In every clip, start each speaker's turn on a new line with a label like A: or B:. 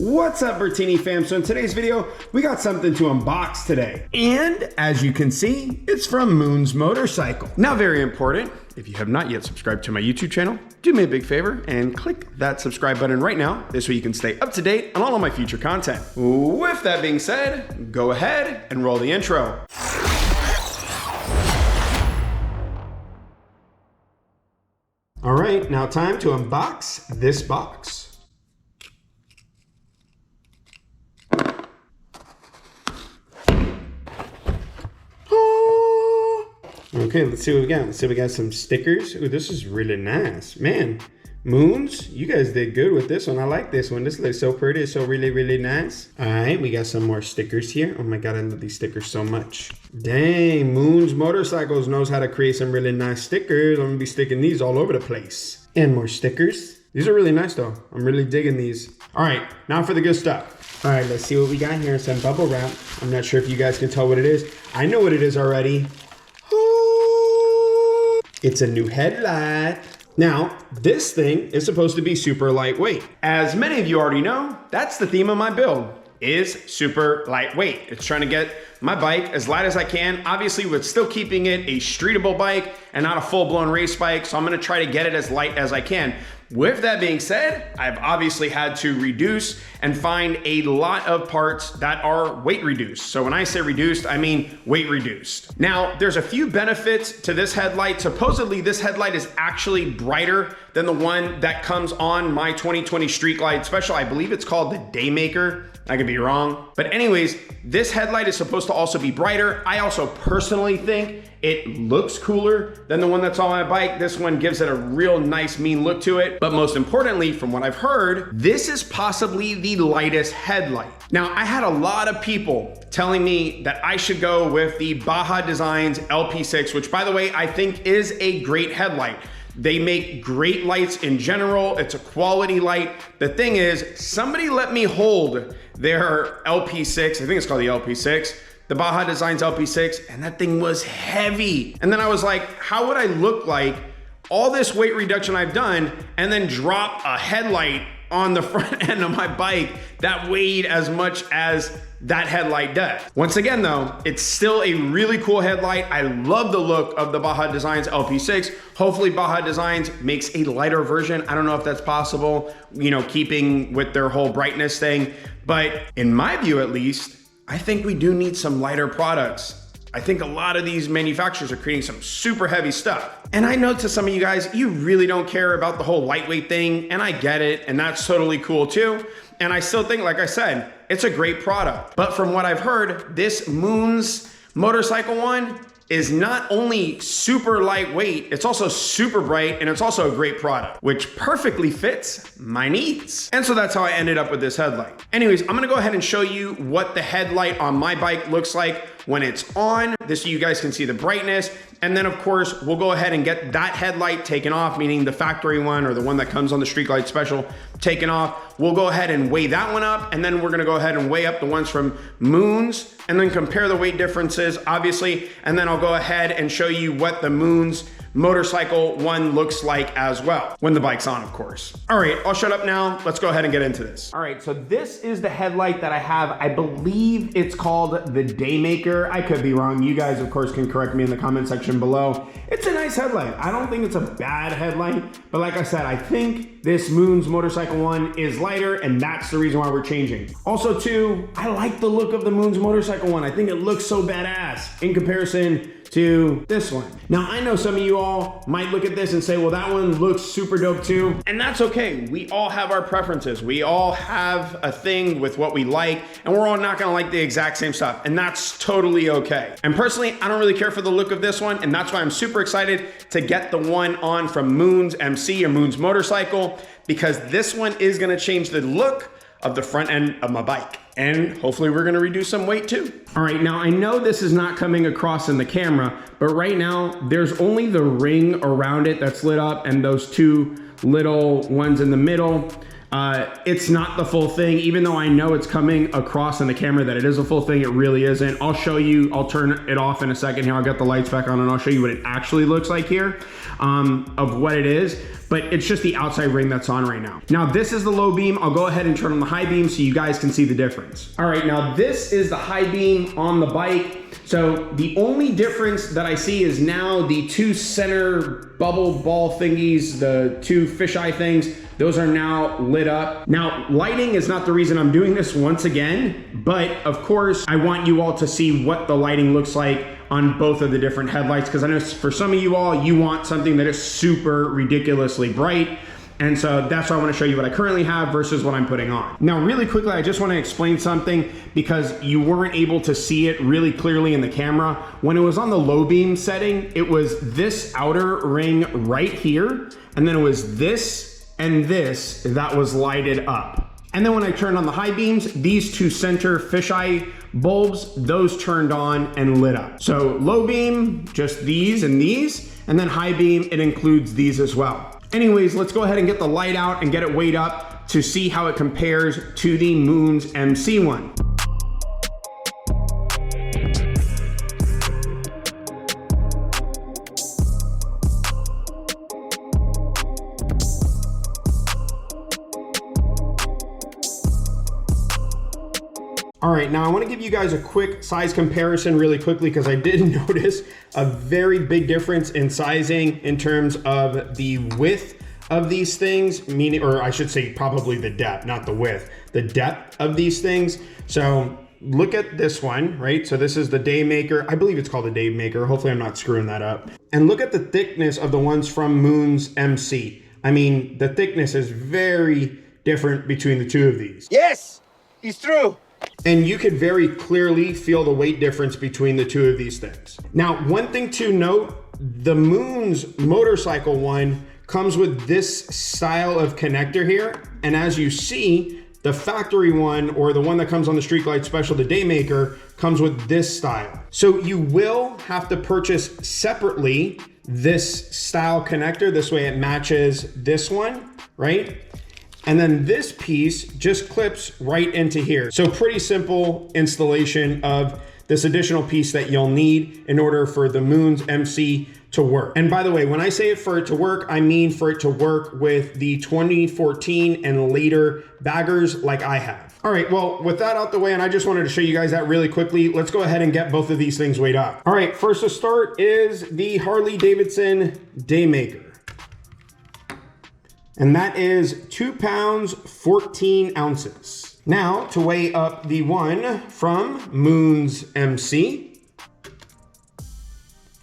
A: What's up, Bertini fam? So in today's video, we got something to unbox today. And as you can see, it's from Moon's Motorcycle. Now, very important, if you have not yet subscribed to my YouTube channel, do me a big favor and click that subscribe button right now. This way you can stay up to date on all of my future content. With that being said, go ahead and roll the intro. All right, now time to unbox this box. Okay, let's see what we got. Let's see, we got some stickers. Ooh, this is really nice. Man, Moons, you guys did good with this one. I like this one. This looks so pretty. It's so really nice. All right, we got some more stickers here. Oh my God, I love these stickers so much. Dang, Moon's Motorcycles knows how to create some really nice stickers. I'm gonna be sticking these all over the place. And more stickers. These are really nice though. I'm really digging these. All right, now for the good stuff. All right, let's see what we got here. Some bubble wrap. I'm not sure if you guys can tell what it is. I know what it is already. It's a new headlight. Now, this thing is supposed to be super lightweight. As many of you already know, that's the theme of my build, is super lightweight. It's trying to get my bike as light as I can, obviously with still keeping it a streetable bike and not a full-blown race bike, so I'm gonna try to get it as light as I can. With that being said, I've obviously had to reduce and find a lot of parts that are weight reduced. So when I say reduced, I mean weight reduced. Now, there's a few benefits to this headlight. Supposedly, this headlight is actually brighter than the one that comes on my 2020 Street Glide Special. I believe it's called the Daymaker. I could be wrong. But anyways, this headlight is supposed to also be brighter. I also personally think it looks cooler than the one that's on my bike. This one gives it a real nice, mean look to it. But most importantly, from what I've heard, this is possibly the lightest headlight. Now, I had a lot of people telling me that I should go with the Baja Designs LP6, which by the way, I think is a great headlight. They make great lights in general. It's a quality light. The thing is, somebody let me hold their LP6, I think it's called the LP6, the Baja Designs LP6, and that thing was heavy. And then I was like, how would I look like all this weight reduction I've done and then drop a headlight on the front end of my bike that weighed as much as that headlight does? Once again though, it's still a really cool headlight. I love the look of the Baja Designs LP6. Hopefully Baja Designs makes a lighter version. I don't know if that's possible, you know, keeping with their whole brightness thing. But in my view, at least, I think we do need some lighter products. I think a lot of these manufacturers are creating some super heavy stuff. And I know to some of you guys, you really don't care about the whole lightweight thing, and I get it, and that's totally cool too. And I still think, like I said, it's a great product. But from what I've heard, this Moon's Motorcycle one is not only super lightweight, it's also super bright, and it's also a great product, which perfectly fits my needs. And so that's how I ended up with this headlight. Anyways, I'm gonna go ahead and show you what the headlight on my bike looks like when it's on. This so you guys can see the brightness. And then of course, we'll go ahead and get that headlight taken off, meaning the factory one or the one that comes on the Street Glide Special taken off. We'll go ahead and weigh that one up, and then we're gonna go ahead and weigh up the ones from Moon's and then compare the weight differences, obviously. And then I'll go ahead and show you what the Moon's Motorcycle one looks like as well, when the bike's on, of course. All right, I'll shut up now. Let's go ahead and get into this. All right, so this is the headlight that I have. I believe it's called the Daymaker. I could be wrong. You guys, of course, can correct me in the comment section below. It's a nice headlight. I don't think it's a bad headlight, but like I said, I think this Moon's Motorcycle one is lighter, and that's the reason why we're changing. Also too, I like the look of the Moon's Motorcycle one. I think it looks so badass in comparison to this one. Now, I know some of you all might look at this and say, well, that one looks super dope too. And that's okay. We all have our preferences. We all have a thing with what we like, and we're all not gonna like the exact same stuff. And that's totally okay. And personally, I don't really care for the look of this one. And that's why I'm super excited to get the one on from MOONSMC or Moon's Motorcycle, because this one is gonna change the look of the front end of my bike. And hopefully we're gonna reduce some weight too. All right, now I know this is not coming across in the camera, but right now there's only the ring around it that's lit up and those two little ones in the middle. It's not the full thing, even though I know it's coming across in the camera that it is a full thing, it really isn't. I'll show you, I'll turn it off in a second here. I'll get the lights back on and I'll show you what it actually looks like here, of what it is. But it's just the outside ring that's on right now. Now this is the low beam. I'll go ahead and turn on the high beam so you guys can see the difference. All right, now this is the high beam on the bike. So the only difference that I see is now the two center bubble ball thingies, the two fisheye things, those are now lit up. Now, lighting is not the reason I'm doing this once again, but of course, I want you all to see what the lighting looks like on both of the different headlights, because I know for some of you all, you want something that is super ridiculously bright. And so that's why I want to show you what I currently have versus what I'm putting on. Now, really quickly, I just want to explain something because you weren't able to see it really clearly in the camera. When it was on the low beam setting, it was this outer ring right here. And then it was this and this that was lighted up. And then when I turned on the high beams, these two center fisheye bulbs, those turned on and lit up. So low beam, just these and these, and then high beam, it includes these as well. Anyways, let's go ahead and get the light out and get it weighed up to see how it compares to the MOONSMC one. All right, now I want to give you guys a quick size comparison really quickly because I did notice a very big difference in sizing in terms of the width of these things, meaning, or I should say probably the depth, not the width, the depth of these things. So look at this one, right? So this is the Daymaker. I believe it's called the Daymaker. Hopefully I'm not screwing that up. And look at the thickness of the ones from MOONSMC. I mean, the thickness is very different between the two of these.
B: Yes, it's true.
A: And you could very clearly feel the weight difference between the two of these things. Now, one thing to note, the Moon's motorcycle one comes with this style of connector here. And as you see, the factory one, or the one that comes on the Street Glide Special, the Daymaker, comes with this style. So you will have to purchase separately this style connector. This way it matches this one, right? And then this piece just clips right into here. So pretty simple installation of this additional piece that you'll need in order for the MOONSMC to work. And by the way, when I say for it to work, I mean for it to work with the 2014 and later baggers like I have. All right, well, with that out the way, and I just wanted to show you guys that really quickly, let's go ahead and get both of these things weighed up. All right, first to start is the Harley-Davidson Daymaker. And that is 2 pounds, 14 ounces. Now to weigh up the one from MOONSMC,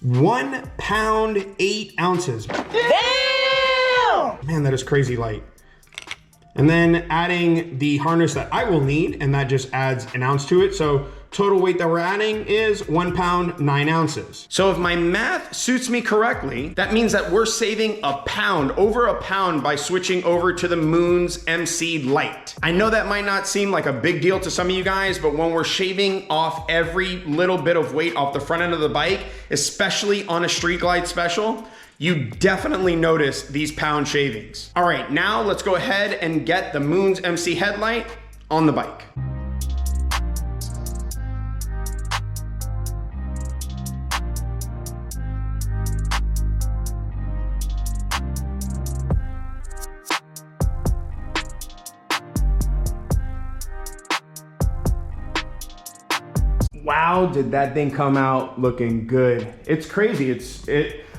A: 1 pound, 8 ounces.
B: Damn!
A: Man, that is crazy light. And then adding the harness that I will need, and that just adds an ounce to it. So total weight that we're adding is 1 pound, 9 ounces. So if my math suits me correctly, that means that we're saving a pound, over a pound, by switching over to the MOONSMC Lite. I know that might not seem like a big deal to some of you guys, but when we're shaving off every little bit of weight off the front end of the bike, especially on a Street Glide Special, you definitely notice these pound shavings. All right, now let's go ahead and get the MOONSMC headlight on the bike. Wow, did that thing come out looking good. It's crazy.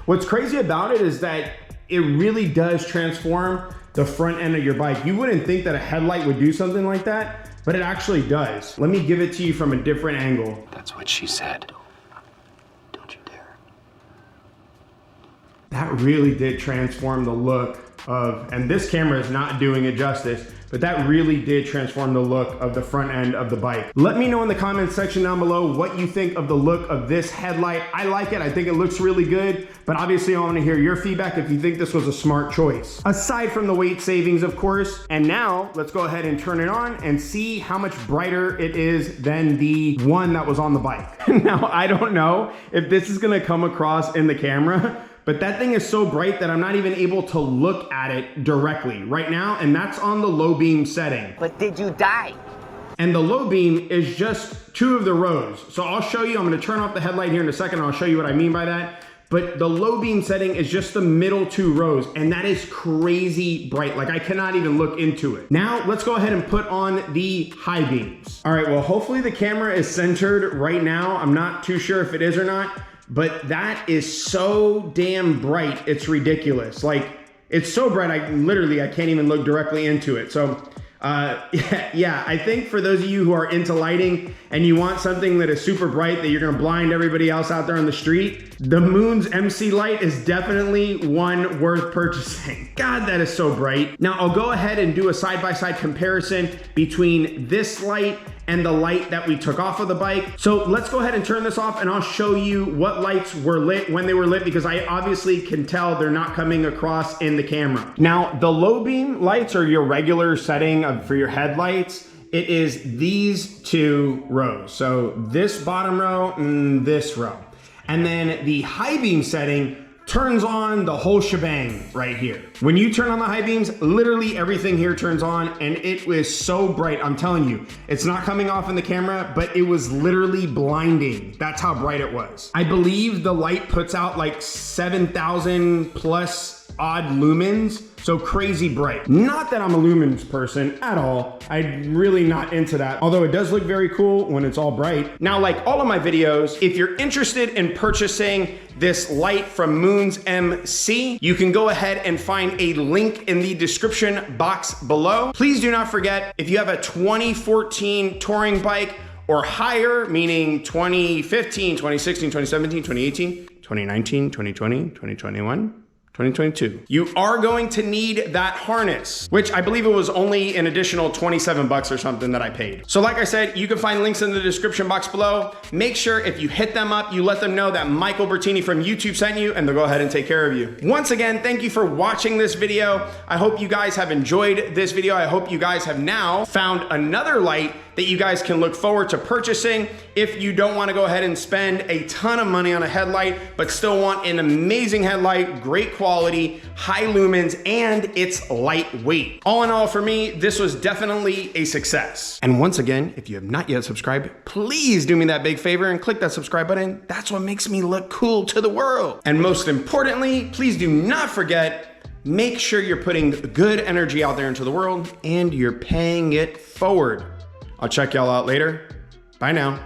A: What's crazy about it is that it really does transform the front end of your bike. You wouldn't think that a headlight would do something like that, but it actually does. Let me give it to you from a different angle.
C: That's what she said. Don't you dare.
A: That really did transform the look of, and this camera is not doing it justice, but that really did transform the look of the front end of the bike. Let me know in the comments section down below what you think of the look of this headlight. I like it, I think it looks really good, but obviously I wanna hear your feedback if you think this was a smart choice. Aside from the weight savings, of course. And now let's go ahead and turn it on and see how much brighter it is than the one that was on the bike. Now, I don't know if this is gonna come across in the camera, but that thing is so bright that I'm not even able to look at it directly right now, and that's on the low beam setting.
D: But did you die?
A: And the low beam is just 2 of the rows. So I'll show you, I'm gonna turn off the headlight here in a second, and I'll show you what I mean by that. But the low beam setting is just the middle 2 rows, and that is crazy bright. Like, I cannot even look into it. Now, let's go ahead and put on the high beams. All right, well, hopefully the camera is centered right now. I'm not too sure if it is or not, but that is so damn bright, it's ridiculous. Like, it's so bright, I can't even look directly into it. So, yeah, I think for those of you who are into lighting and you want something that is super bright that you're gonna blind everybody else out there on the street, the MOONSMC light is definitely one worth purchasing. God, that is so bright. Now I'll go ahead and do a side-by-side comparison between this light and the light that we took off of the bike. So let's go ahead and turn this off and I'll show you what lights were lit when they were lit, because I obviously can tell they're not coming across in the camera. Now, the low beam lights are your regular setting for your headlights. It is these 2 rows. So this bottom row and this row. And then the high beam setting turns on the whole shebang right here. When you turn on the high beams, literally everything here turns on, and it was so bright. I'm telling you, it's not coming off in the camera, but it was literally blinding. That's how bright it was. I believe the light puts out like 7,000 plus odd lumens, so crazy bright. Not that I'm a lumens person at all. I'm really not into that, although it does look very cool when it's all bright. Now, like all of my videos, if you're interested in purchasing this light from MOONSMC, you can go ahead and find a link in the description box below. Please do not forget, if you have a 2014 touring bike or higher, meaning 2015, 2016, 2017, 2018, 2019, 2020, 2021, 2022. You are going to need that harness, which I believe it was only an additional 27 bucks or something that I paid. So like I said, you can find links in the description box below. Make sure if you hit them up, you let them know that Michael Bertini from YouTube sent you, and they'll go ahead and take care of you. Once again, thank you for watching this video. I hope you guys have enjoyed this video. I hope you guys have now found another light that you guys can look forward to purchasing if you don't want to go ahead and spend a ton of money on a headlight, but still want an amazing headlight, great quality, high lumens, and it's lightweight. All in all, for me, this was definitely a success. And once again, if you have not yet subscribed, please do me that big favor and click that subscribe button. That's what makes me look cool to the world. And most importantly, please do not forget, make sure you're putting good energy out there into the world and you're paying it forward. I'll check y'all out later. Bye now.